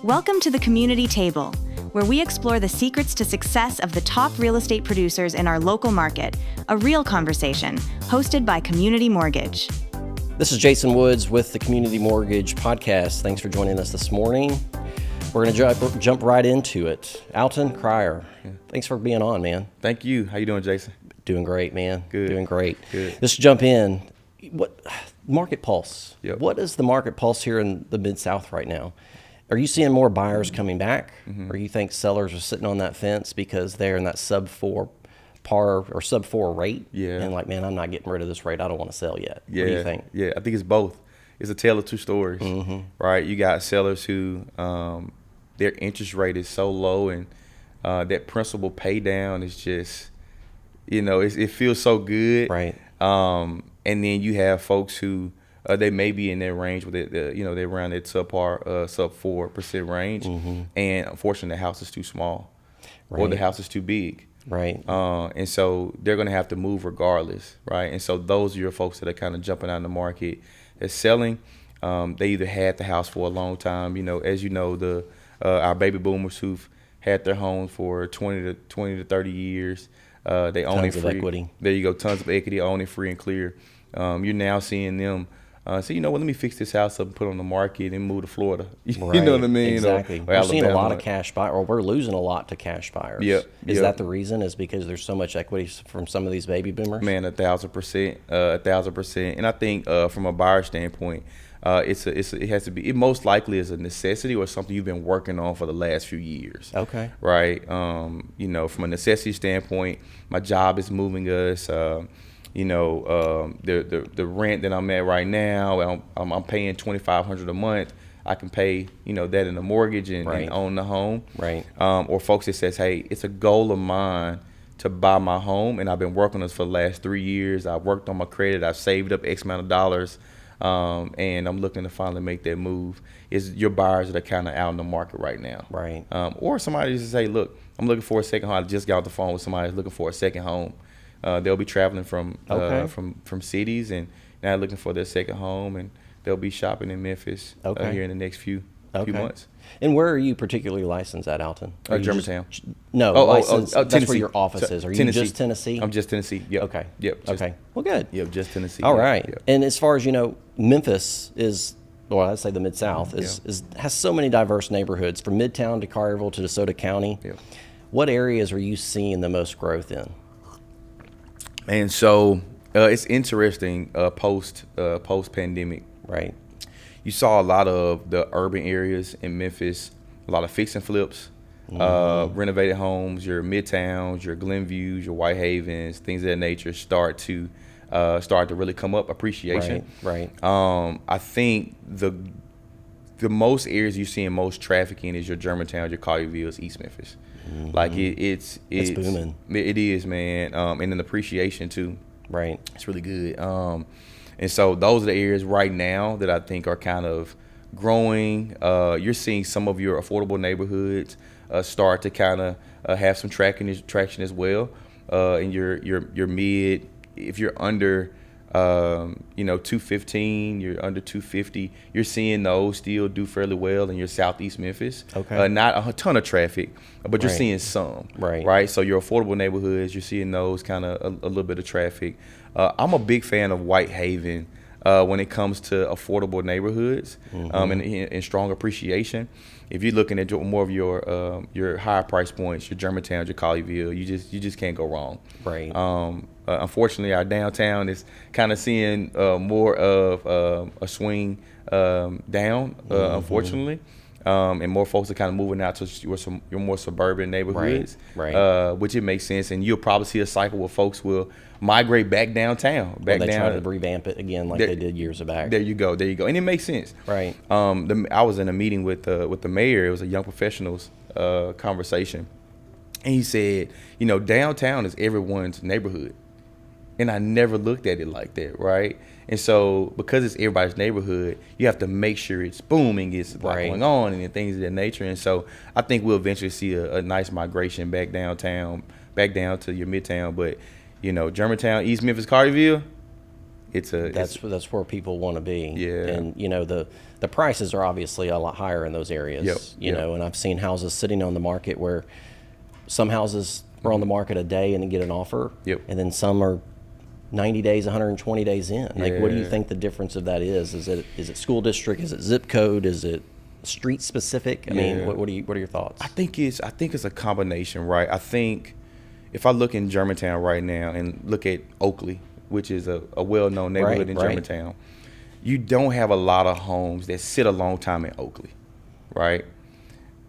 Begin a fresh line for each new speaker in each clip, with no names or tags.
Welcome to the Community Table, where we explore the secrets to success of the top real estate producers in our local market. A real conversation, hosted by Community Mortgage.
This is Jason Woods with the Community Mortgage Podcast. Thanks for joining us this morning. We're going to jump right into it. Alton Cryer, thanks for being on, man.
Thank you. How you doing, Jason?
Doing great, man.
Good.
Doing great.
Good.
Let's jump in. What market pulse?
Yep.
What is the market pulse here in the Mid-South right now? Are you seeing more buyers coming back? Or you think sellers are sitting on that fence because they're in that sub-4 par or sub-4 rate?
Yeah.
And like, man, I'm not getting rid of this rate. I don't want to sell yet.
Yeah.
What do you think?
Yeah, I think it's both. It's a tale of two stories, right? You got sellers who their interest rate is so low and that principal pay down is just, it feels so good.
Right.
And then you have folks who they may be in their range with it, they're around that sub 4% range, and unfortunately the house is too small, or the house is too big.
Right.
And so they're going to have to move regardless, right? And so those are your folks that are kind of jumping out in the market that's selling. They either had the house for a long time, as you know, our baby boomers who've had their homes for 20 to 30 years. They own it free.
Tons of equity.
There you go, tons of equity, own it free and clear. You're now seeing them say, let me fix this house up and put it on the market and move to Florida.
Right.
You know what I mean?
Exactly.
Or
We're seeing a lot of
Alabama.
cash buyers, or we're losing a lot to cash buyers.
Yep.
Is that the reason? Is because there's so much equity from some of these baby boomers?
Man, 1,000%, 1,000%. And I think from a buyer standpoint, it has to be. It most likely is a necessity or something you've been working on for the last few years.
Okay.
Right. From a necessity standpoint, my job is moving us. The rent that I'm at right now, I'm paying $2,500 a month. I can pay that in a mortgage and own the home.
Right.
Or folks that says, hey, it's a goal of mine to buy my home, and I've been working on this for the last 3 years. I've worked on my credit. I've saved up X amount of dollars. And I'm looking to finally make that move. Is your buyers that are kind of out in the market right now. Right. Or somebody just say, look, I'm looking for a second home. I just got off the phone with somebody looking for a second home. They'll be traveling from cities and now looking for their second home, and they'll be shopping in Memphis here in the next few months.
And where are you particularly licensed at, Alton?
Germantown.
Licensed. That's
Tennessee.
where your office is. Are you just Tennessee?
I'm just Tennessee. Yep.
Okay.
Yep.
Okay. Well, good.
Yep. Just Tennessee.
All right.
Yep.
And as far as Memphis is, well, I'd say the Mid-South has so many diverse neighborhoods from Midtown to Collierville to DeSoto County.
Yep.
What areas are you seeing the most growth in?
And so it's interesting post pandemic.
Right.
You saw a lot of the urban areas in Memphis, a lot of fix and flips, renovated homes, your Midtowns, your Glenviews, your Whitehavens, things of that nature start to really come up. Appreciation.
Right.
I think the most areas you see in most traffic in is your Germantown, your Collierville, East Memphis. Like it's
booming.
It is, man. And then appreciation too.
Right.
It's really good. And so those are the areas right now that I think are kind of growing. You're seeing some of your affordable neighborhoods start to kind of have some traction as well. And your mid, if you're under 215, you're under 250, you're seeing those still do fairly well in your Southeast Memphis.
Okay.
Not a ton of traffic, but you're seeing some. Right. So your affordable neighborhoods, you're seeing those kind of a little bit of traffic. I'm a big fan of Whitehaven when it comes to affordable neighborhoods and strong appreciation. If you're looking at more of your higher price points, your Germantown, your Collierville, you just can't go wrong.
Right.
Unfortunately, our downtown is kind of seeing more of a swing down, unfortunately. And more folks are kind of moving out to your more suburban neighborhoods, which it makes sense. And you'll probably see a cycle where folks will migrate back downtown.
They try to revamp it again like they did years back.
There you go. And it makes sense.
Right.
I was in a meeting with the mayor. It was a young professionals conversation. And he said, downtown is everyone's neighborhood. And I never looked at it like that, right? And so because it's everybody's neighborhood, you have to make sure it's booming, it's going on and things of that nature. And so I think we'll eventually see a nice migration back downtown, back down to your Midtown. But, Germantown, East Memphis, Collierville,
That's where people want to be.
Yeah.
And the prices are obviously a lot higher in those areas. You know, and I've seen houses sitting on the market where some houses are on the market a day and get an offer.
Yep.
And then some are 90 days, 120 days in. Like, what do you
Yeah.
think the difference of that is? Is it school district? Is it zip code? Is it street specific? I mean, what are your thoughts?
I think it's a combination, right? I think if I look in Germantown right now and look at Oakley, which is a well-known neighborhood in Germantown, you don't have a lot of homes that sit a long time in Oakley, right?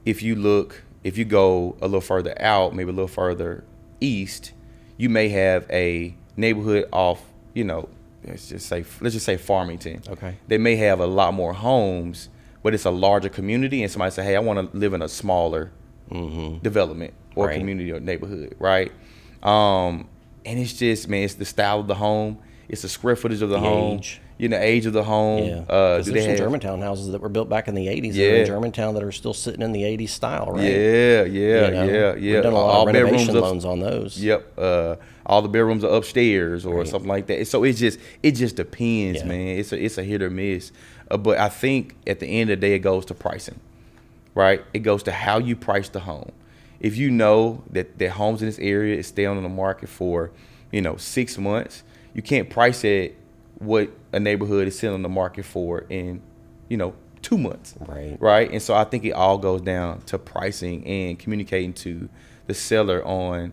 If you go a little further out, maybe a little further east, you may have a neighborhood off, let's just say Farmington.
Okay.
They may have a lot more homes, but it's a larger community, and somebody say, hey, I want to live in a smaller development or community or neighborhood, right? And it's just, man, it's the style of the home, it's the square footage of the home,
age.
The age of the home.
Yeah. Because there's some Germantown houses that were built back in the 80s that are in Germantown that are still sitting in the 80s style, right?
Yeah.
We've done a lot of renovation loans on those.
Yep. All the bedrooms are upstairs or something like that. So it just depends, man. It's a hit or miss. But I think at the end of the day, it goes to pricing, right? It goes to how you price the home. If you know that homes in this area is staying on the market for, 6 months, you can't price it what a neighborhood is sitting on the market for in, 2 months. Right. And so I think it all goes down to pricing and communicating to the seller on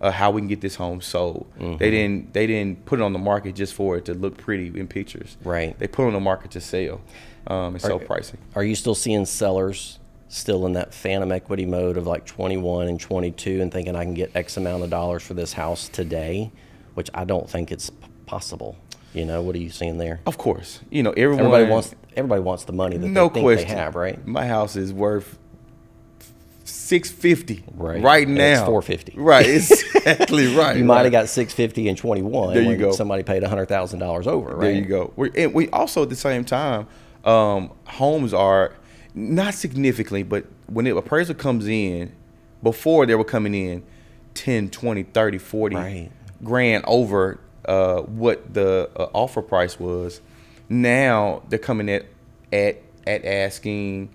how we can get this home sold. They didn't put it on the market just for it to look pretty in pictures.
Right.
They put it on the market to sell and sell pricing.
Are you still seeing sellers still in that phantom equity mode of like 21 and 22 and thinking I can get X amount of dollars for this house today, which I don't think it's possible? What are you seeing there?
Of course.
Everybody wants the money that they think they have, right?
My house is worth $650
right
now.
And it's $450.
Right, exactly right.
You might have got $650 in 21.
There you go.
Somebody paid $100,000 over, right?
There you go. And we also at the same time, homes are not significantly, but when the appraisal comes in, before they were coming in 10, 20, 30, 40 grand over what the offer price was. Now they're coming at asking,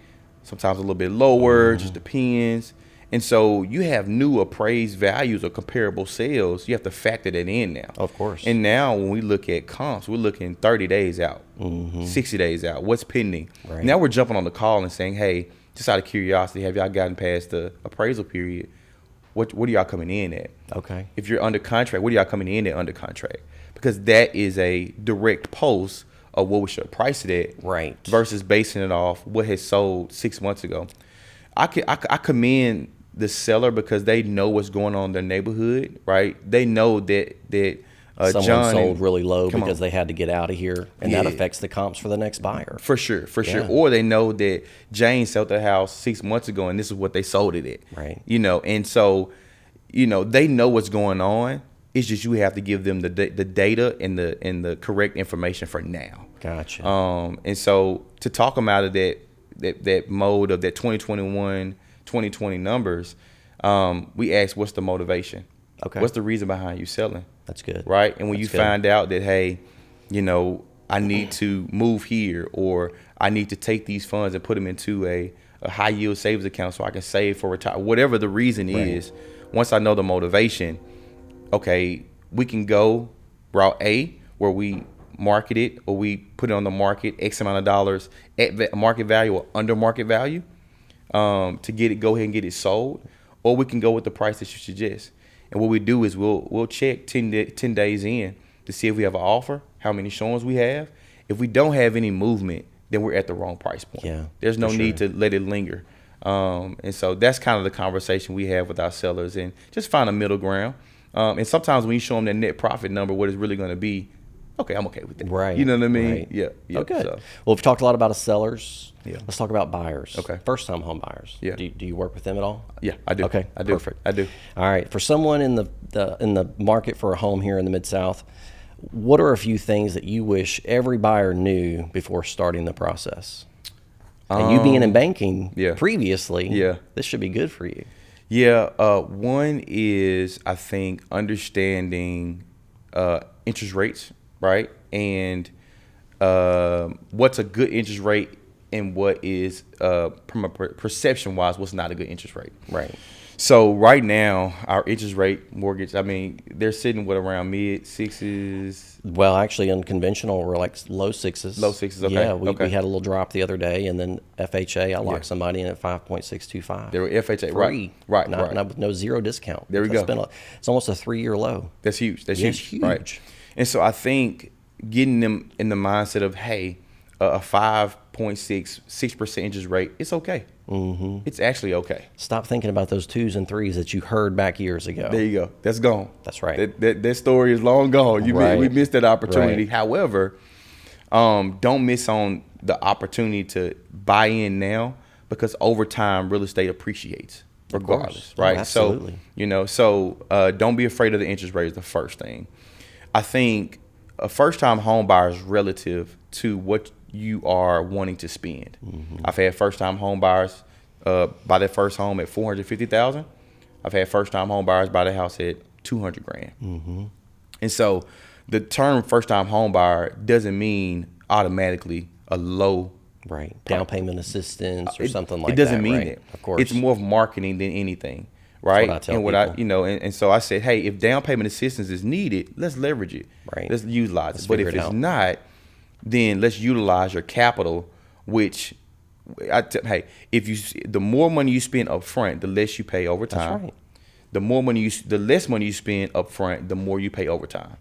sometimes a little bit lower, just depends. And so you have new appraised values or comparable sales. You have to factor that in now.
Of course.
And now when we look at comps, we're looking 30 days out, 60 days out. What's pending?
Right.
Now we're jumping on the call and saying, hey, just out of curiosity, have y'all gotten past the appraisal period? What are y'all coming in at?
Okay.
If you're under contract, what are y'all coming in at under contract? Because that is a direct post of what we should price it at,
right?
Versus basing it off what has sold 6 months ago. I commend the seller because they know what's going on in their neighborhood, right? They know that
someone
John
sold really low because they had to get out of here, and that affects the comps for the next buyer.
For sure. Or they know that Jane sold their house 6 months ago, and this is what they sold it at,
right?
And so, they know what's going on. It's just you have to give them the data and the correct information for now.
Gotcha.
And so to talk them out of that mode of that 2021, 2020 numbers, we ask, what's the motivation?
Okay.
What's the reason behind you selling?
That's good.
Right? And when you find out that, hey, I need to move here, or I need to take these funds and put them into a high yield savings account so I can save for retirement, whatever the reason is, once I know the motivation, okay, we can go route A where we market it, or we put it on the market X amount of dollars at market value or under market value to go ahead and get it sold, or we can go with the price that you suggest. And what we do is we'll check 10 days in to see if we have an offer, how many showings we have. If we don't have any movement, then we're at the wrong price point.
Yeah,
there's no need to let it linger. And so that's kind of the conversation we have with our sellers, and just find a middle ground. And sometimes when you show them that net profit number, what it's really going to be, okay, I'm okay with that.
Right.
You know what I mean?
Right.
Yeah.
Okay.
So.
Well, we've talked a lot about sellers.
Yeah.
Let's talk about buyers.
Okay.
First-time home buyers.
Yeah.
Do you work with them at all?
Yeah, I do.
Okay.
I do.
Perfect.
I do.
All right. For someone in the market for a home here in the Mid-South, what are a few things that you wish every buyer knew before starting the process? And you being in banking previously, this should be good for you.
Yeah. One is, I think, understanding interest rates, right? And what's a good interest rate and what is from a perception wise, what's not a good interest rate.
Right.
So right now, our interest rate mortgage, I mean, they're sitting with around mid sixes.
Well, actually, unconventional, we're like low sixes.
Low sixes, okay.
Yeah, we
okay.
had a little drop the other day, and then FHA, I locked somebody in at 5.625.
They were FHA,
Free.
right.
Not with no zero discount.
There we go.
It's almost a 3-year low.
That's huge. That's huge. Right.
Huge.
And so I think getting them in the mindset of, hey, a 5.6% interest rate, it's okay. Mm-hmm. It's actually okay.
Stop thinking about those 2s and 3s that you heard back years ago.
There you go. That's gone.
That's right.
That story is long gone. We missed that opportunity.
Right.
However, don't miss on the opportunity to buy in now, because over time, real estate appreciates regardless, right?
Absolutely.
So, don't be afraid of the interest rate is the first thing. I think a first-time home buyer is relative to what you are wanting to spend. Mm-hmm. I've had first-time home buyers buy their first home at $450,000. I've had first-time home buyers buy their house at $200,000. Mm-hmm. And so the term first-time home buyer doesn't mean automatically a low
down payment assistance or something like that.
It doesn't mean that.
Of course.
It's more of marketing than anything. Right.
That's what I tell people.
And so I said, hey, if down payment assistance is needed, let's leverage it.
Right.
Let's utilize
Let's
it. But if
figure it
it's
out.
not, then let's utilize your capital, which the more money you spend up front, the less you pay over time.
That's right.
The less money you spend up front, the more you pay over time.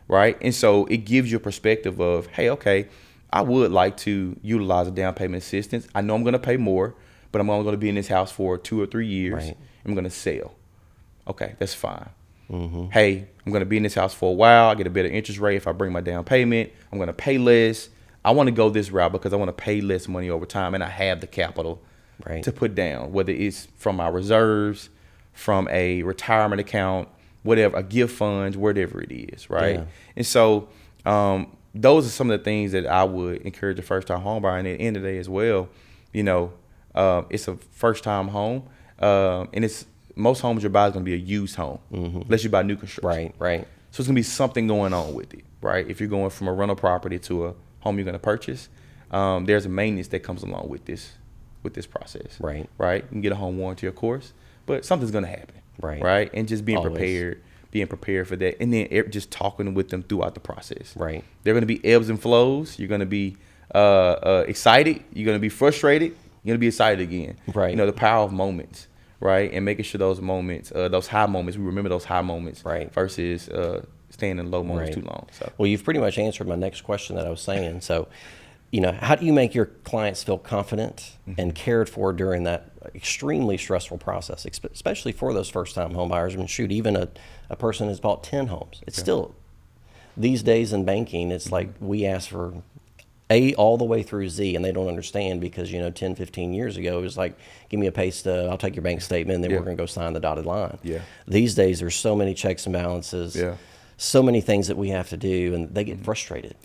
Right. And so it gives you a perspective of, hey, okay, I would like to utilize a down payment assistance. I know I'm going to pay more, but I'm only going to be in this house for 2 or 3 years.
Right.
I'm going to sell. Okay, that's fine.
Mm-hmm.
Hey, I'm going to be in this house for a while. I get a better interest rate if I bring my down payment. I'm going to pay less. I want to go this route because I want to pay less money over time, and I have the capital to put down, whether it's from my reserves, from a retirement account, whatever, a gift fund, whatever it is, right?
Yeah.
And so those are some of the things that I would encourage a first-time home buyer. And at the end of the day as well, it's a first-time home. And most homes you buy is going to be a used home, unless you buy new construction.
Right.
So it's going to be something going on with it, right? If you're going from a rental property to a home you're going to purchase, there's a maintenance that comes along with this process.
Right.
You can get a home warranty, of course, but something's going to happen.
Right.
And just being prepared for that, and then just talking with them throughout the process.
Right.
There are going to be ebbs and flows. You're going to be excited. You're going to be frustrated. You're going to be excited again.
Right.
The power of moments. Right, and making sure those moments, those high moments, we remember those high moments, versus staying in low moments too long. So,
well, you've pretty much answered my next question that I was saying. So, how do you make your clients feel confident and cared for during that extremely stressful process, especially for those first-time home buyers? I mean, shoot, even a person who's bought 10 homes, it's still these days in banking, it's like we ask for A all the way through Z, and they don't understand because, 10, 15 years ago, it was like, give me a pay stub, I'll take your bank statement, and then we're going to go sign the dotted line.
Yeah.
These days, there's so many checks and balances, so many things that we have to do, and they get frustrated.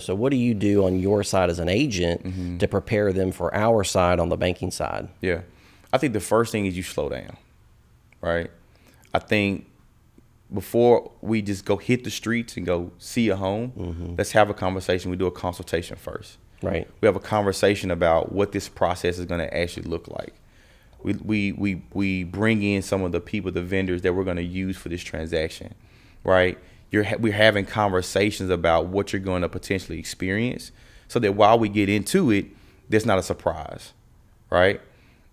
So what do you do on your side as an agent to prepare them for our side on the banking side?
Yeah. I think the first thing is you slow down, right? I think before we just go hit the streets and go see a home, let's have a conversation. We do a consultation first.
Right.
We have a conversation about what this process is going to actually look like. We bring in some of the people, the vendors that we're going to use for this transaction, right? We're having conversations about what you're going to potentially experience, so that while we get into it, there's not a surprise, right?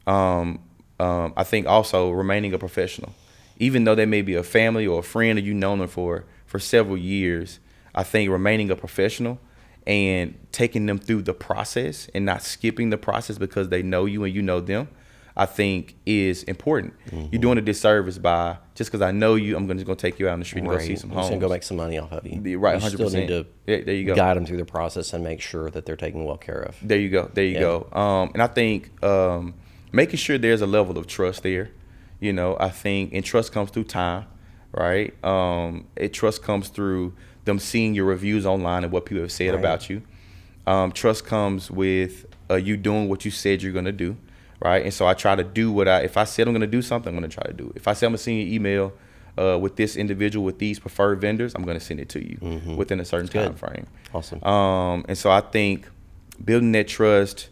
I think also remaining a professional. Even though they may be a family or a friend or you've known them for several years, I think remaining a professional and taking them through the process and not skipping the process because they know you and you know them, I think is important. You're doing a disservice by, just because I know you, I'm just going to take you out on the street and go see some homes.
I'm just going to go make some money off of you.
Right, 100%.
You still need to
there you go.
guide them through the process and make sure that they're taken well care of.
There you go. And I think making sure there's a level of trust there. I think, and trust comes through time, right? Trust comes through them seeing your reviews online and what people have said about you. Trust comes with you doing what you said you're going to do, right? And so I try to do if I said I'm going to do something, I'm going to try to do it. If I say I'm going to send you an email with this individual with these preferred vendors, I'm going to send it to you within a certain time frame.
Awesome.
And so I think building that trust,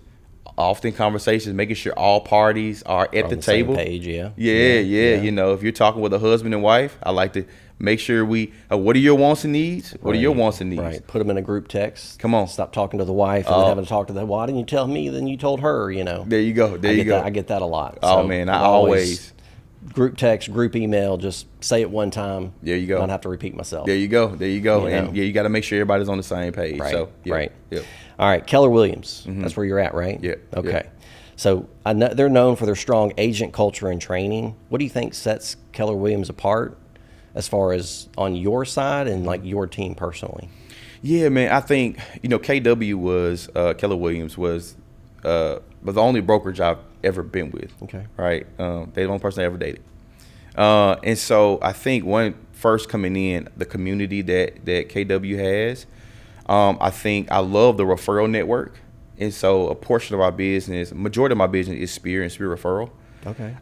often conversations, making sure all parties are at the table.
Same page, yeah.
You know, if you're talking with a husband and wife, I like to make sure what are your wants and needs? What are your wants and needs?
Right. Put them in a group text.
Come on.
Stop talking to the wife and then having to talk to the, why didn't you tell me? Then you told her, you know.
There you go. There you go.
I get that a lot.
Oh, man, I always
group text, group email, just say it one time.
There you go.
Not have to repeat myself.
There you go. There you go.
You
and
know.
yeah, you got to make sure everybody's on the same page.
Right.
So, yeah.
Right.
Yeah.
All right. Keller Williams. That's where you're at, right?
Yeah.
Okay.
Yeah.
So I know they're known for their strong agent culture and training. What do you think sets Keller Williams apart as far as on your side and like your team personally?
Yeah, man. I think, you know, KW was, Keller Williams was the only brokerage I've ever been with.
Okay.
Right. They're the only person I ever dated. And so I think when first coming in, the community that KW has, I think I love the referral network. And so a portion of our business, majority of my business is Spear and Spear referral.
Okay.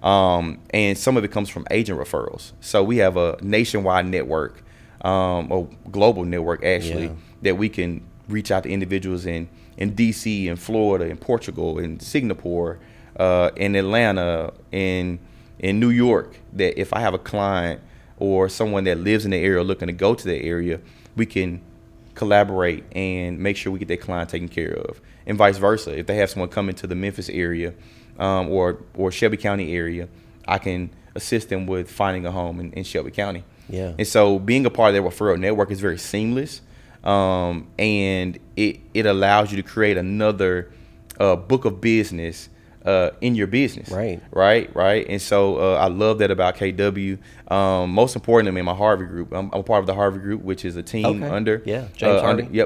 And some of it comes from agent referrals. So we have a nationwide network, a global network actually, that we can reach out to individuals in DC, in Florida, in Portugal, in Singapore, in Atlanta, in New York, that if I have a client or someone that lives in the area looking to go to the area, we can collaborate and make sure we get that client taken care of. And vice versa. If they have someone coming to the Memphis area or Shelby County area, I can assist them with finding a home in Shelby County.
Yeah.
And so being a part of that referral network is very seamless. And it allows you to create another book of business in your business. Right. And so I love that about KW. Most importantly, in my Harvey group, I'm a part of the Harvey group, which is a team under
James Harvey.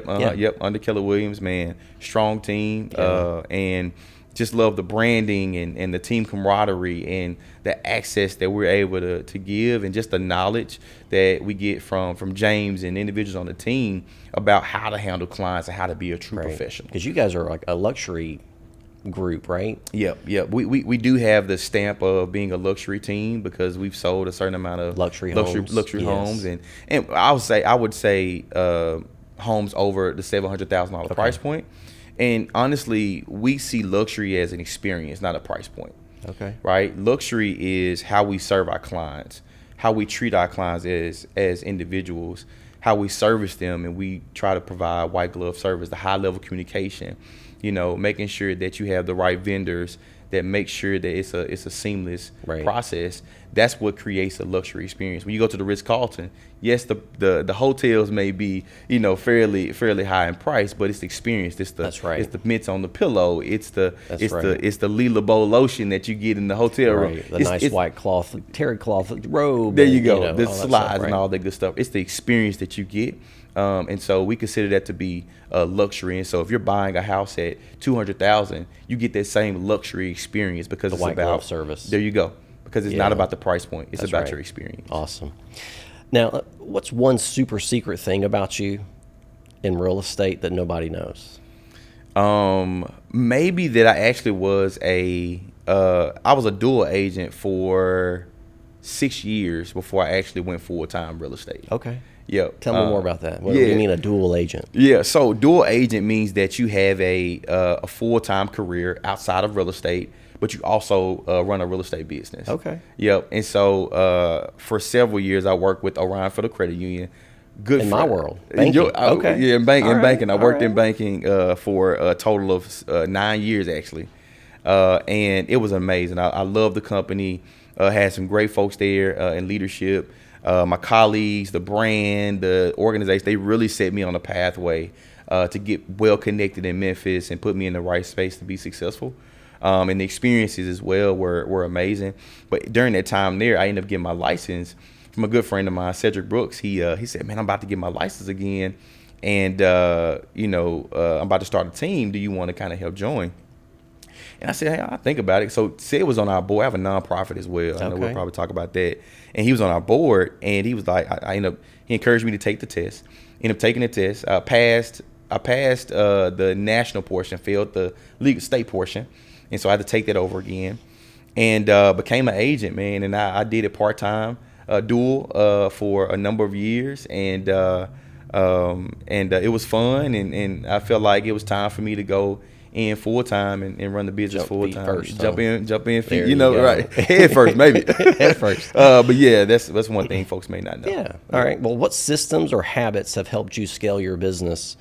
Under Keller Williams, man. Strong team. And just love the branding and the team camaraderie and the access that we're able to give, and just the knowledge that we get from James and individuals on the team about how to handle clients and how to be a true professional.
Because you guys are like a luxury group, right?
Yep. We do have the stamp of being a luxury team because we've sold a certain amount of luxury homes, and I would say homes over the $700,000 price point. And honestly, we see luxury as an experience, not a price point.
Okay.
Right? Luxury is how we serve our clients, how we treat our clients as individuals, how we service them, and we try to provide white glove service, the high level communication, you know, making sure that you have the right vendors that make sure that it's a seamless process. That's what creates a luxury experience. When you go to the Ritz-Carlton, yes, the hotels may be, you know, fairly high in price, but it's the experience. It's the mints on the pillow. It's the Lila Bow lotion that you get in the hotel room.
The nice white cloth, terry cloth robe.
There you go. The slides and all that good stuff. It's the experience that you get. And so we consider that to be a luxury. And so if you're buying a house at $200,000, you get that same luxury experience because it's
white
about
glove service.
There you go. Because it's not about the price point. It's about your experience.
Awesome. Now, what's one super secret thing about you in real estate that nobody knows?
Maybe that I actually was I was a dual agent for 6 years before I actually went full-time real estate.
Okay.
Yeah.
Tell me more about that. What do you mean a dual agent?
Yeah. So dual agent means that you have a full-time career outside of real estate, but you also run a real estate business.
Okay.
Yep. And so for several years, I worked with Orion for the credit union. Good
in my world. Banking. Okay.
Yeah, in banking. I worked in banking for a total of 9 years actually, and it was amazing. I love the company. Had some great folks there in leadership. My colleagues, the brand, the organization, they really set me on a pathway to get well connected in Memphis and put me in the right space to be successful. And the experiences as well were amazing. But during that time there, I ended up getting my license from a good friend of mine, Cedric Brooks. He said, man, I'm about to get my license again. And, I'm about to start a team. Do you want to kind of help join? And I said, hey, I'll think about it. So Sid was on our board. I have a nonprofit as well. I know we'll probably talk about that. And he was on our board, and he was like, he encouraged me to take the test. Ended up taking the test. I passed the national portion, failed the legal state portion. And so I had to take that over again, and became an agent, man. And I did it part-time. dual for a number of years, and it was fun, and I felt like it was time for me to go in full time and run the business full time. Jump in feet,
There
you know,
go.
right? Head first, maybe.
Head first.
But yeah, that's one thing folks may not know.
Yeah. All right. Well, what systems or habits have helped you scale your business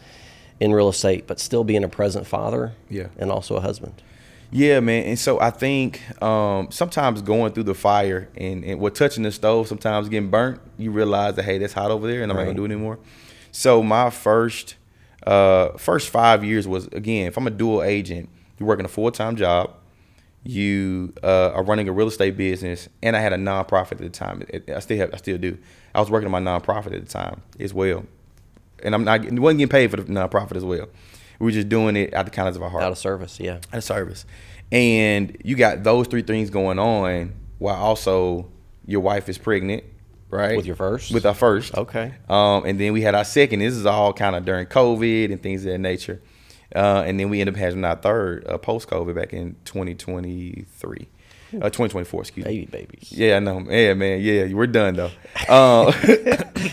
in real estate, but still being a present father?
Yeah.
And also a husband.
Yeah, man. And so I think sometimes going through the fire and what touching the stove, sometimes getting burnt, you realize that, hey, that's hot over there, and I'm not gonna do it anymore. So my first 5 years was, again, if I'm a dual agent, you're working a full-time job, you are running a real estate business, and I had a nonprofit at the time. I still do. I was working on my nonprofit at the time as well, and wasn't getting paid for the nonprofit as well. We were just doing it out of the kindness of our heart.
Out of service, yeah.
Out of service. And you got those three things going on while also your wife is pregnant, right?
With your first?
With our first.
Okay.
And then we had our second. This is all kind of during COVID and things of that nature. And then we ended up having our third post-COVID back in 2024, excuse me.
Babies.
Yeah, I know. Yeah, man. Yeah, we're done though.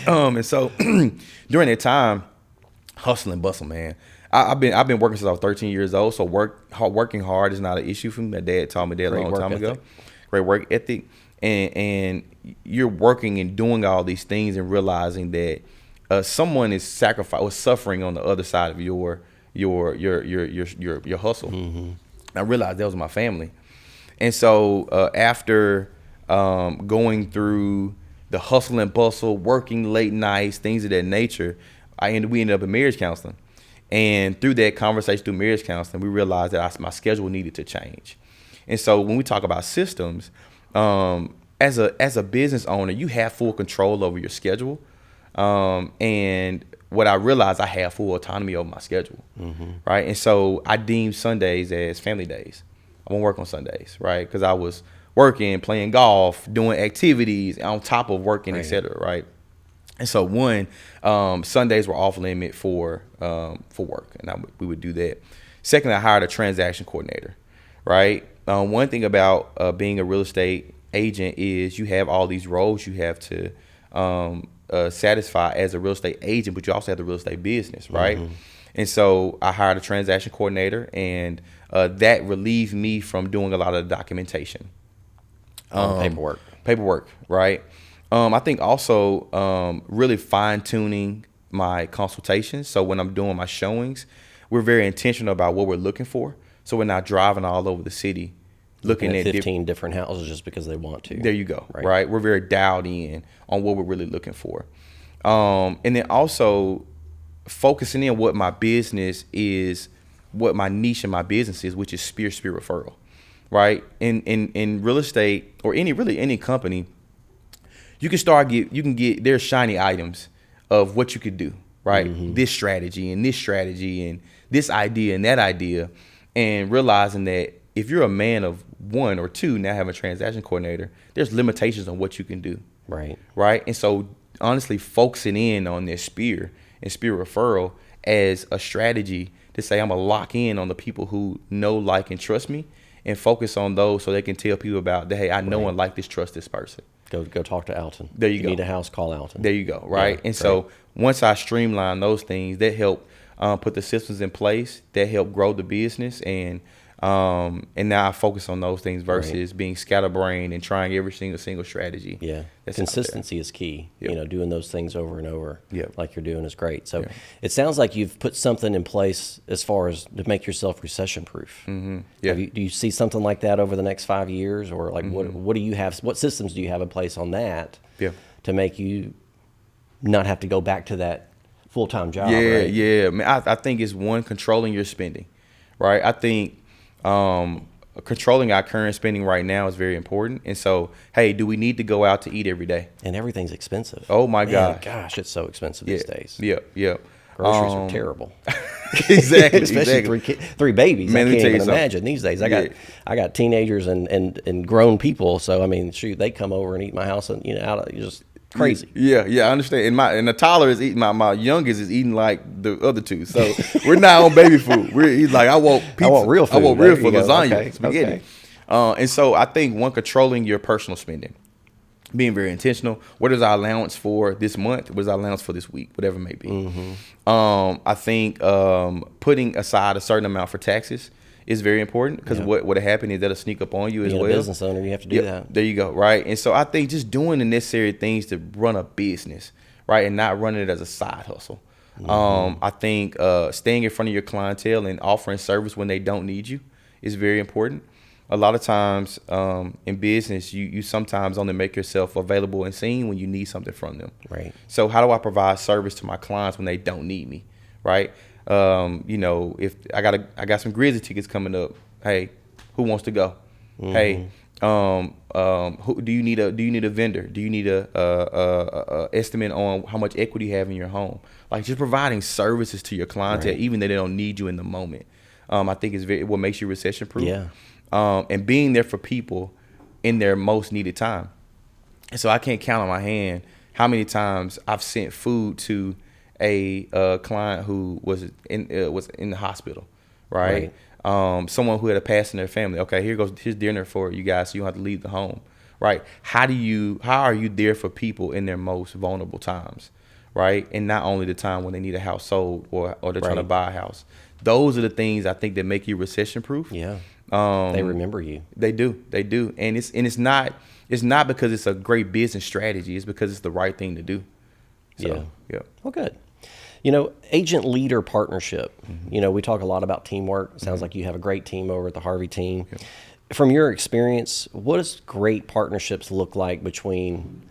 And so during that time, hustle and bustle, man. I've been working since I was 13 years old, so working hard is not an issue for me. My dad taught me that a long time ago. Great work ethic, and you're working and doing all these things and realizing that someone is sacrificing or suffering on the other side of your hustle. Mm-hmm. I realized that was my family, and so after going through the hustle and bustle, working late nights, things of that nature, we ended up in marriage counseling. And through that conversation, through marriage counseling, we realized that my schedule needed to change. And so when we talk about systems, as a business owner, you have full control over your schedule. And what I realized, I have full autonomy over my schedule, right? And so I deemed Sundays as family days. I won't work on Sundays, right? Because I was working, playing golf, doing activities on top of working, et cetera, right? And so Sundays were off limit for work, and we would do that. Second, I hired a transaction coordinator, right? One thing about being a real estate agent is you have all these roles you have to satisfy as a real estate agent, but you also have the real estate business, right? Mm-hmm. And so I hired a transaction coordinator, and that relieved me from doing a lot of the documentation. Paperwork, right? I think also really fine-tuning my consultations. So when I'm doing my showings, we're very intentional about what we're looking for. So we're not driving all over the city looking at
15 different houses just because they want to.
There you go, right? We're very dialed in on what we're really looking for. And then also focusing in what my business is, what my niche in my business is, which is spear referral, right? In real estate or any company, you can get there's shiny items of what you could do, right? Mm-hmm. This strategy and this idea and that idea, and realizing that if you're a man of one or two, now have a transaction coordinator, there's limitations on what you can do, right? And so honestly, focusing in on this spear referral as a strategy to say I'm gonna lock in on the people who know, like, and trust me, and focus on those so they can tell people about that. Hey, I know and like this, trust this person.
Go talk to Alton.
There you go.
Need a house, call Alton.
There you go, right? Yeah, and so once I streamline those things, that help put the systems in place, that help grow the business, and now I focus on those things versus being scatterbrained and trying every single strategy. Yeah,
consistency is key. Yep. Doing those things over and over, like you're doing, is great. So it sounds like you've put something in place as far as to make yourself recession-proof. Mm-hmm. Yeah. Do you see something like that over the next 5 years, or like what do you have? What systems do you have in place on that to make you not have to go back to that full-time job?
Yeah. I think it's one, controlling your spending, right? I think controlling our current spending right now is very important. And so, hey, do we need to go out to eat every day?
And everything's expensive.
Oh my gosh.
Gosh, it's so expensive these days.
Yeah.
Groceries are terrible.
Exactly.
Especially three babies. Man, I can't even imagine these days. I got teenagers and grown people. So I mean, shoot, they come over and eat my house, and just crazy.
Yeah, I understand. And the toddler is eating. My youngest is eating like the other two. So we're not on baby food. He's like, I want pizza. I want real food. I want real food, lasagna, spaghetti. And so I think one, controlling your personal spending, being very intentional. What is our allowance for this month? What is our allowance for this week? Whatever it may be. I think putting aside a certain amount for taxes is very important, because what'll happen is that'll sneak up on you as well.
Being a business owner, you have to do that.
There you go, right? And so I think just doing the necessary things to run a business, right, and not running it as a side hustle. I think staying in front of your clientele and offering service when they don't need you is very important. A lot of times in business, you sometimes only make yourself available and seen when you need something from them.
Right.
So how do I provide service to my clients when they don't need me, right? If I got some Grizzly tickets coming up, hey, who wants to go? Hey, who do you need a vendor? Do you need a estimate on how much equity you have in your home? Like, just providing services to your clientele, even though they don't need you in the moment. I think is what makes you recession proof.
Yeah.
And being there for people in their most needed time. And so I can't count on my hand how many times I've sent food to a client who was in the hospital, right? Someone who had a pass in their family. Okay, here's dinner for you guys, so you don't have to leave the home, right? How are you there for people in their most vulnerable times, right? And not only the time when they need a house sold or they're trying to buy a house. Those are the things I think that make you recession proof.
Yeah. They remember you.
They do, and it's not because it's a great business strategy. It's because it's the right thing to do. So, yeah.
Well, good. Agent leader partnership. We talk a lot about teamwork. It sounds like you have a great team over at the Harvey team.
Yep.
From your experience, what does great partnerships look like between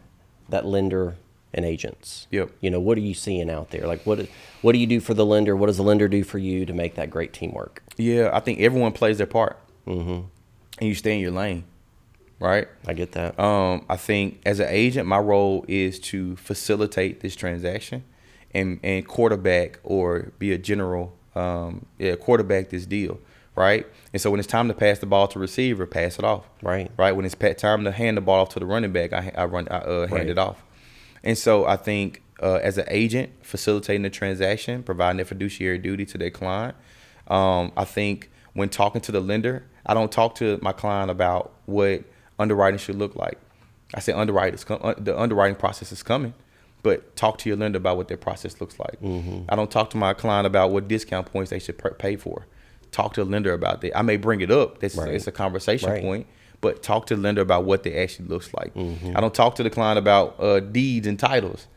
that lender and agents?
Yep.
What are you seeing out there? Like, what do you do for the lender? What does the lender do for you to make that great teamwork?
Yeah, I think everyone plays their part. And you stay in your lane, right?
I get that.
I think as an agent, my role is to facilitate this transaction and quarterback, or be a general quarterback this deal, right? And so when it's time to pass the ball to receiver, pass it off.
Right.
When it's time to hand the ball off to the running back, I hand it off. And so I think as an agent, facilitating the transaction, providing their fiduciary duty to their client. I think when talking to the lender, I don't talk to my client about what underwriting should look like. I say the underwriting process is coming, but talk to your lender about what their process looks like. I don't talk to my client about what discount points they should pay for. Talk to the lender about that. I may bring it up. It's a conversation point, but talk to the lender about what they actually looks like. I don't talk to the client about deeds and titles.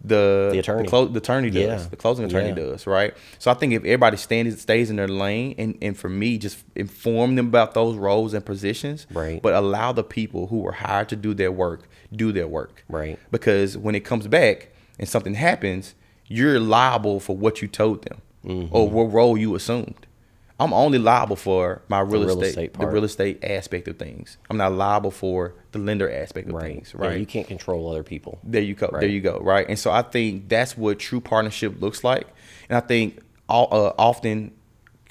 The attorney does. The closing attorney does, right? So I think if everybody stays in their lane, and for me, just inform them about those roles and positions, but allow the people who were hired to do their work, right? Because when it comes back and something happens, you're liable for what you told them or what role you assumed. I'm only liable for my real estate aspect of things. I'm not liable for the lender aspect of things, right?
Yeah, you can't control other people.
There you go. Right. There you go. Right. And so I think that's what true partnership looks like. And I think often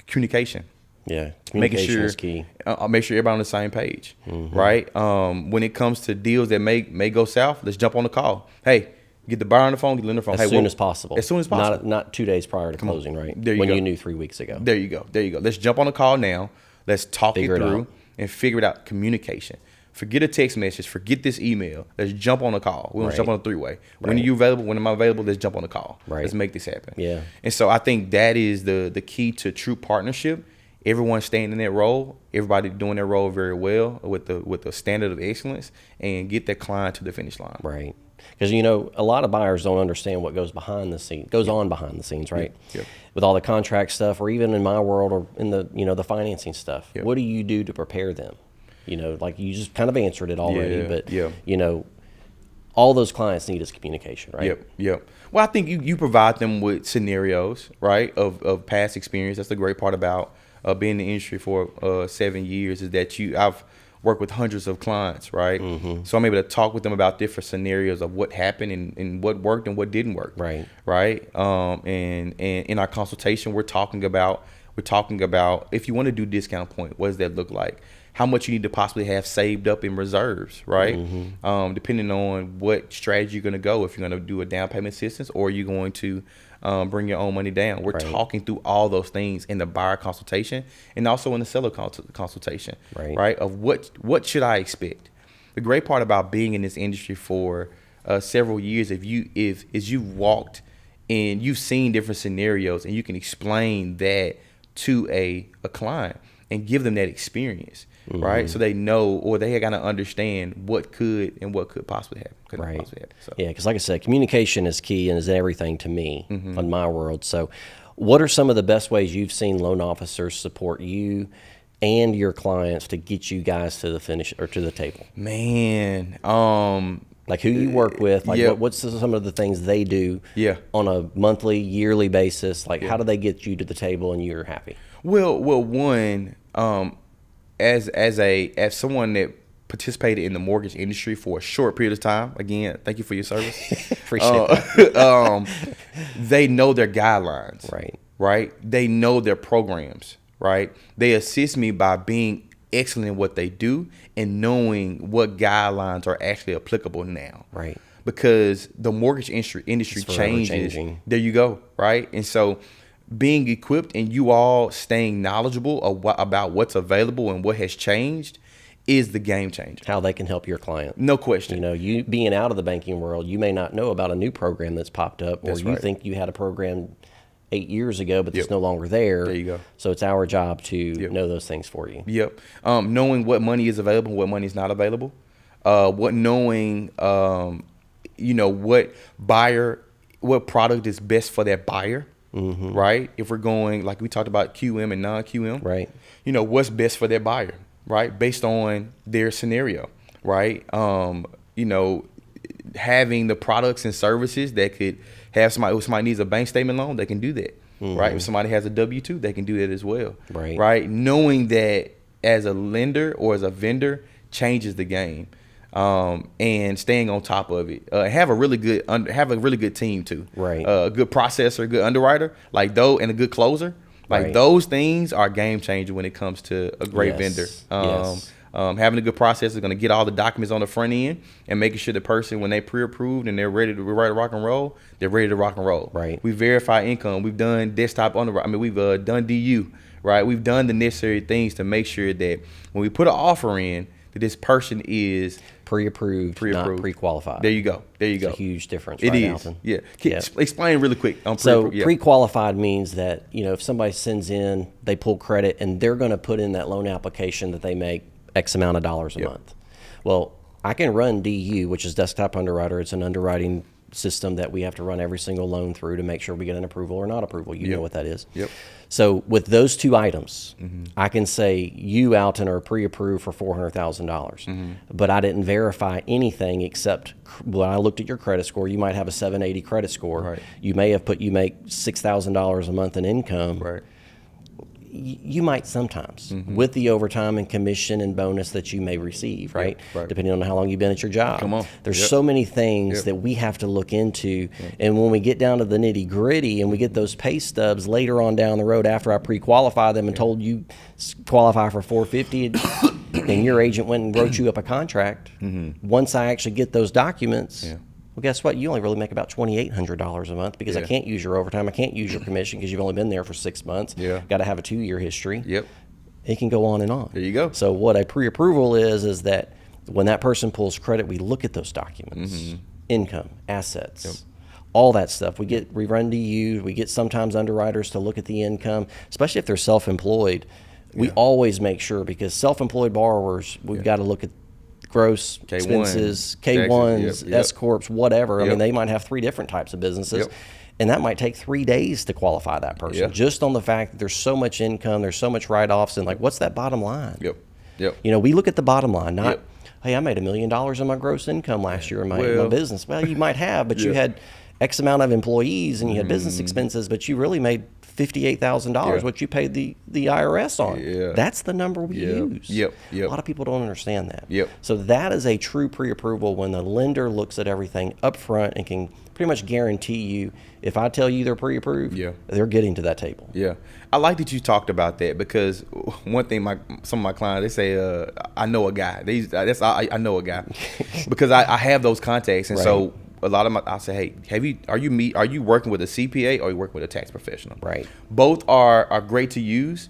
communication.
Yeah, communication is key.
Make sure everybody on the same page, right? When it comes to deals that may go south, let's jump on the call. Hey, get the buyer on the phone, get the lender on the phone.
As soon as possible.
As soon as possible.
Not 2 days prior to closing, right?
There you
when
go.
You knew 3 weeks ago.
There you go. Let's jump on the call now. Let's talk it through and figure it out. Communication. Forget a text message. Forget this email. Let's jump on the call. We're going to jump on a three-way. When are you available? When am I available? Let's jump on the call. Let's make this happen.
Yeah.
And so I think that is the key to true partnership. Everyone staying in that role, everybody doing their role very well with the standard of excellence, and get that client to the finish line.
Right. Because, a lot of buyers don't understand what goes behind the scenes, on behind the scenes, right?
Yep.
With all the contract stuff, or even in my world, or in the, the financing stuff. What do you do to prepare them? Like you just kind of answered it already, but all those clients need is communication, right?
Yep. Well, I think you provide them with scenarios, right, of past experience. That's the great part about being in the industry for 7 years, is that I've worked with hundreds of clients, right? So I'm able to talk with them about different scenarios of what happened and what worked and what didn't work, right? And in our consultation, we're talking about if you want to do discount point, what does that look like? How much you need to possibly have saved up in reserves, right? Depending on what strategy you're going to go, if you're going to do a down payment assistance or you're going to bring your own money down. We're talking through all those things in the buyer consultation and also in the seller consultation, right? Of what should I expect? the great part about being in this industry for several years, if you've walked and you've seen different scenarios and you can explain that to a client and give them that experience, right? So they know, or they got to understand what could possibly happen.
Right.
So.
Yeah, because like I said, communication is key and is everything to me in my world. So what are some of the best ways you've seen loan officers support you and your clients to get you guys to the finish or to the table?
Man,
like who you work with, like
yeah.
what's some of the things they do
Yeah.
on a monthly, yearly basis? Like how do they get you to the table and you're happy?
Well, one, as someone that participated in the mortgage industry for a short period of time, again, thank you for your service.
Appreciate that.
They know their guidelines,
Right.
Right. They know their programs, right. They assist me by being excellent in what they do and knowing what guidelines are actually applicable now,
Right.
Because the mortgage industry changes.
changing.
There you go, right. And so being equipped and you all staying knowledgeable about what's available and what has changed is the game changer.
How they can help your client.
No question.
You know, you being out of the banking world, you may not know about a new program that's popped up, or
That's
you
right.
think you had a program 8 years ago, but it's
Yep.
no longer there.
There you go.
So it's our job to
Yep.
know those things for you.
Yep. Knowing what money is available, what money is not available. What product is best for that buyer. Right. If we're going, like we talked about QM and non-QM,
Right.
You know, what's best for their buyer, right? Based on their scenario, right? You know, having the products and services that could have if somebody needs a bank statement loan, they can do that, right? If somebody has a W-2, they can do that as well, right? Knowing that as a lender or as a vendor changes the game. And staying on top of it. Have a really good team too.
Right.
A good processor, a good underwriter, and a good closer. Like
Right.
those things are game changer when it comes to a great vendor.
Yes.
Having a good processor is going to get all the documents on the front end and making sure the person, when they pre-approved and they're ready to rock and roll, they're ready to rock and roll.
Right.
We verify income. We've done desktop underwriting. I mean, we've done DU. Right. We've done the necessary things to make sure that when we put an offer in, that this person is
Pre-approved, not pre-qualified.
There you go.
It's a huge difference.
It
right,
is.
Alton?
Yeah.
Yeah.
Explain really quick on
So
yeah.
pre-qualified means that, you know, if somebody sends in, they pull credit and they're going to put in that loan application that they make X amount of dollars a month. Well, I can run DU, which is desktop underwriter. It's an underwriting system that we have to run every single loan through to make sure we get an approval or not approval. You know what that is.
Yep.
So with those two items, I can say you, Alton, are pre-approved for $400,000, but I didn't verify anything except when I looked at your credit score. You might have a 780 credit score.
Right.
You may have put you make $6,000 a month in income.
Right.
You might sometimes with the overtime and commission and bonus that you may receive, right?
Right.
Depending on how long you've been at your job.
Come on.
There's
Yep.
so many things that we have to look into. And when we get down to the nitty gritty and we get those pay stubs later on down the road after I pre-qualify them and told you qualify for $450 and your agent went and wrote you up a contract, once I actually get those documents, well, guess what? You only really make about $2,800 a month because I can't use your overtime. I can't use your commission because you've only been there for 6 months.
Yeah.
Got to have a 2-year history.
Yep.
It can go on and on.
There you go.
So what a pre-approval is that when that person pulls credit, we look at those documents, income, assets, all that stuff. We run DU. We get sometimes underwriters to look at the income, especially if they're self-employed. We always make sure, because self-employed borrowers, we've got to look at gross
K1,
expenses, K1s,
yep.
S corps, whatever. I
Yep.
mean, they might have 3 different types of businesses,
Yep.
and that might take 3 days to qualify that person.
Yeah.
Just on the fact that there's so much income, there's so much write-offs, and like, what's that bottom line?
Yep.
You know, we look at the bottom line, not,
Yep.
hey, I made $1 million in my gross income last year in my business. Well, you might have, but you
Yeah.
had X amount of employees and you had business expenses, but you really made $58,000, what you paid the IRS on.
Yeah.
That's the number we use.
Yep.
A lot of people don't understand that.
Yep.
So that is a true pre-approval when the lender looks at everything up front and can pretty much guarantee you, if I tell you they're pre-approved, they're getting to that table.
Yeah. I like that you talked about that, because one thing some of my clients, they say, I know a guy. I know a guy because I have those contacts. And so a lot of I say, hey, are you working with a CPA or are you working with a tax professional?
Right.
Both are great to use.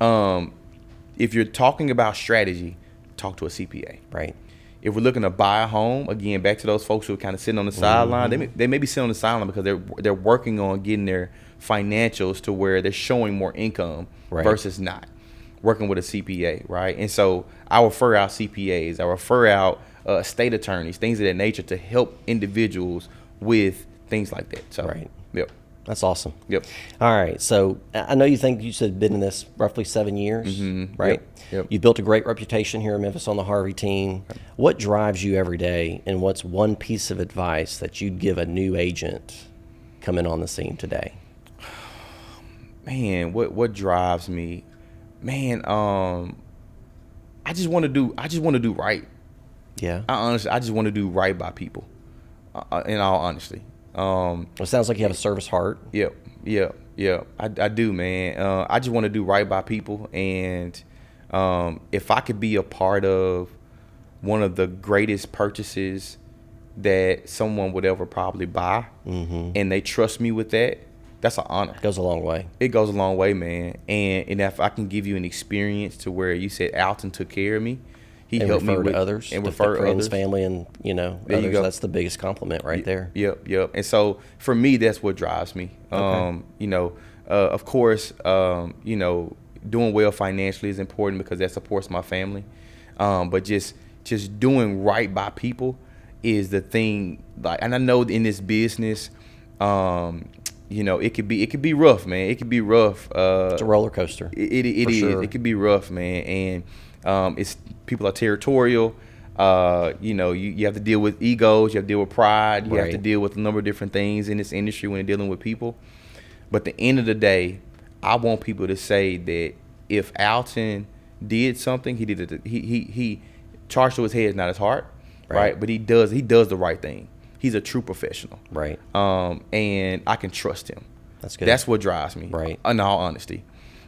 If you're talking about strategy, talk to a CPA.
Right.
If we're looking to buy a home, again, back to those folks who are kind of sitting on the sideline, they may be sitting on the sideline because they're working on getting their financials to where they're showing more income versus not working with a CPA, right? And so I refer out CPAs, I refer out state attorneys, things of that nature to help individuals with things like that. So, yep.
That's awesome.
Yep.
All right. So I know you said been in this roughly 7 years, right?
Yep.
You built a great reputation here in Memphis on the Harvey team. What drives you every day, and what's one piece of advice that you'd give a new agent coming on the scene today?
Man, what drives me? Man, I just want to do right.
Yeah.
I just want to do right by people. In all honesty.
It sounds like you have a service heart.
Yep. I do, man. I just want to do right by people, and if I could be a part of one of the greatest purchases that someone would ever probably buy, and they trust me with that, that's an honor.
It goes a long way.
It goes a long way, man. And if I can give you an experience to where you said Alton took care of me, he helped me with
others,
and refer
friends,
others,
family, and
there
others.
You go.
That's the biggest compliment right there.
Yep. And so for me, that's what drives me.
Okay.
Of course, doing well financially is important because that supports my family. But just doing right by people is the thing. And I know in this business, it could be rough, man. It could be rough.
It's a roller coaster.
It is. Sure. It could be rough, man. And it's people are territorial. You have to deal with egos. You have to deal with pride. You have to deal with a number of different things in this industry when you're dealing with people. But at the end of the day, I want people to say that if Alton did something, he did it. He charged to his head, not his heart, right? But he does the right thing. He's a true professional,
right?
And I can trust him.
That's good.
That's what drives me,
right?
In all honesty,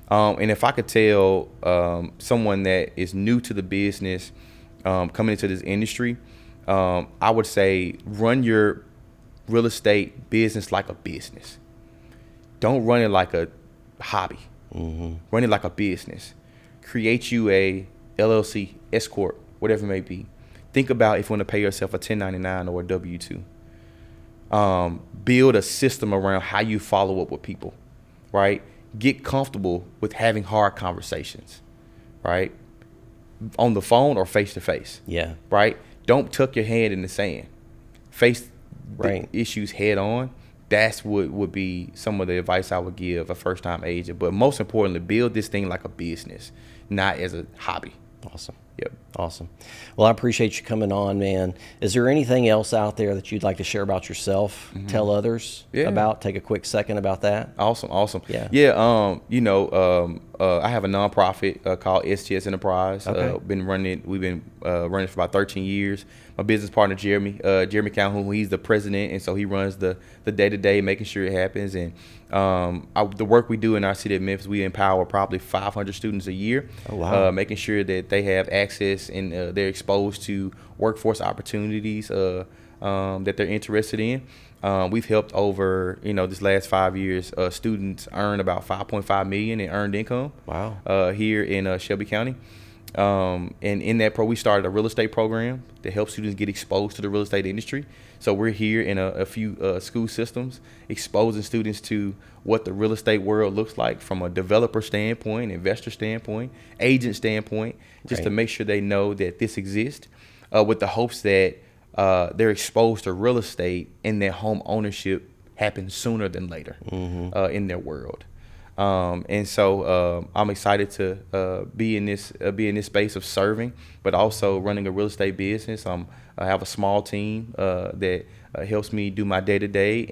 and if I could tell someone that is new to the business, coming into this industry, I would say run your real estate business like a business. Don't run it like a hobby. Run it like a business. Create you a LLC, S corp, whatever it may be. Think about if you want to pay yourself a 1099 or a W-2. Build a system around how you follow up with people, right? Get comfortable with having hard conversations, right? On the phone or face to face.
Yeah.
Right? Don't tuck your head in the sand. Face the issues head on. That's what would be some of the advice I would give a first-time agent. But most importantly, build this thing like a business, not as a hobby.
Awesome.
Yep.
Awesome. Well, I appreciate you coming on, man. Is there anything else out there that you'd like to share about yourself, tell others about? Take a quick second about that.
Awesome.
Yeah.
I have a nonprofit called STS Enterprise. We've been running it for about 13 years. My business partner, Jeremy Calhoun, he's the president, and so he runs the day-to-day, making sure it happens. And the work we do in our city of Memphis, we empower probably 500 students a year.
Oh, wow.
Making sure that they have access and they're exposed to workforce opportunities that they're interested in. We've helped over, this last 5 years, students earn about $5.5 million in earned income.
Wow.
Here in Shelby County. And in that we started a real estate program that helps students get exposed to the real estate industry. So we're here in a few school systems, exposing students to what the real estate world looks like from a developer standpoint, investor standpoint, agent standpoint, just to make sure they know that this exists, with the hopes that they're exposed to real estate and that home ownership happens sooner than later in their world. And so I'm excited to be in this space of serving, but also running a real estate business. I have a small team that helps me do my day-to-day,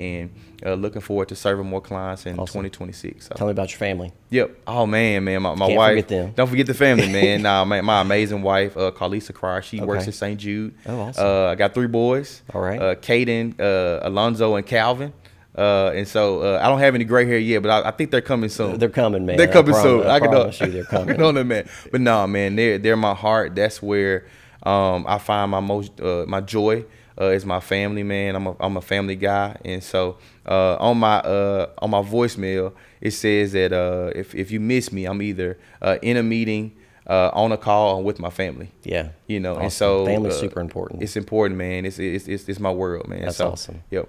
and looking forward to serving more clients in 2026. So.
Tell me about your family.
Yep. Oh, man, my
Can't
wife.
Forget them.
Don't forget the family, man. My amazing wife, Carlisa Cryer, she works at St. Jude.
Oh, awesome.
I got 3 boys.
All right.
Caden, Alonzo, and Calvin. And so I don't have any gray hair yet, but I think they're coming soon.
They're coming, man.
They're coming soon.
I promise you they're coming.
I can know that, man. But no, man, they're my heart. That's where I find my joy is my family, man. I'm a family guy, and so on my voicemail it says that if you miss me, I'm either in a meeting, on a call and with my family.
Yeah.
You know,
Awesome.
and so
family's super important.
It's important, man. It's my world, man.
That's
so,
awesome.
Yep.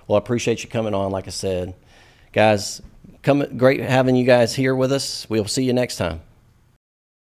Well, I appreciate you coming on. Like I said, guys, great having you guys here with us. We'll see you next time.